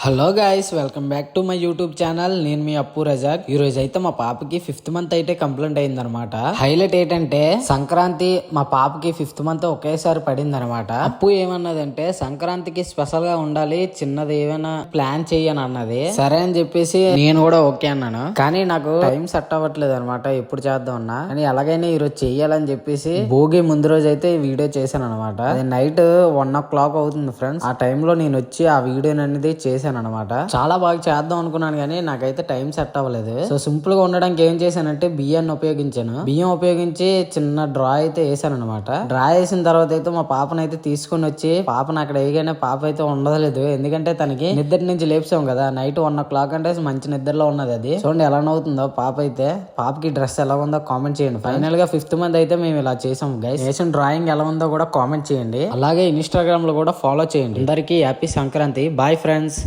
Hello guys, welcome back to my YouTube channel. నేను మీ అప్పు రజాక్. ఈ రోజు అయితే మా పాపకి 5th మంత్ అయితే కంప్లీట్ అయింది అనమాట. హైలైట్ ఏంటంటే సంక్రాంతి మా పాపకి 5th మంత్ ఒకేసారి పడింది అనమాట. అప్పు ఏమన్నదంటే సంక్రాంతికి స్పెషల్ గా ఉండాలి, చిన్నది ఏమైనా ప్లాన్ చెయ్యని అన్నది. సరే అని చెప్పేసి నేను కూడా ఓకే అన్నాను. కానీ నాకు టైం సెట్ అవ్వట్లేదు అనమాట, ఎప్పుడు చేద్దాం అన్నా. కానీ ఎలాగైనా ఈ రోజు చెయ్యాలని చెప్పేసి భోగి ముందు రోజు అయితే ఈ వీడియో చేశాను అనమాట. అది నైట్ 1 o'clock అవుతుంది ఫ్రెండ్స్. ఆ టైంలో నేను వచ్చి ఆ వీడియో అనేది చేశాను అనమాట. చాలా బాగా చేద్దాం అనుకున్నాను కానీ నాకైతే టైం సెట్ అవ్వలేదు. సో సింపుల్ గా ఉండడానికి ఏం చేశానంటే బియ్యాన్ని ఉపయోగించాను. బియ్యం ఉపయోగించి చిన్న డ్రా అయితే వేసాను అనమాట. డ్రా వేసిన తర్వాత అయితే మా పాపను అయితే తీసుకుని వచ్చి పాపను అక్కడ వేయగానే పాప అయితే ఉండలేదు. ఎందుకంటే తనకి నిద్ర నుంచి లేపుసాం కదా, నైట్ 1 o'clock అంటే మంచి నిద్రలో ఉన్నది. అది చూడండి ఎలా నవ్వుతుందో పాప అయితే. పాపకి డ్రెస్ ఎలా ఉందో కామెంట్ చేయండి. ఫైనల్ గా 5th మంత్ అయితే మేము ఇలా చేసాం గైస్. వేసిన డ్రాయింగ్ ఎలా ఉందో కూడా కామెంట్ చేయండి. అలాగే ఇన్స్టాగ్రామ్ లో కూడా ఫాలో చేయండి. అందరికీ హ్యాపీ సంక్రాంతి. Bye friends.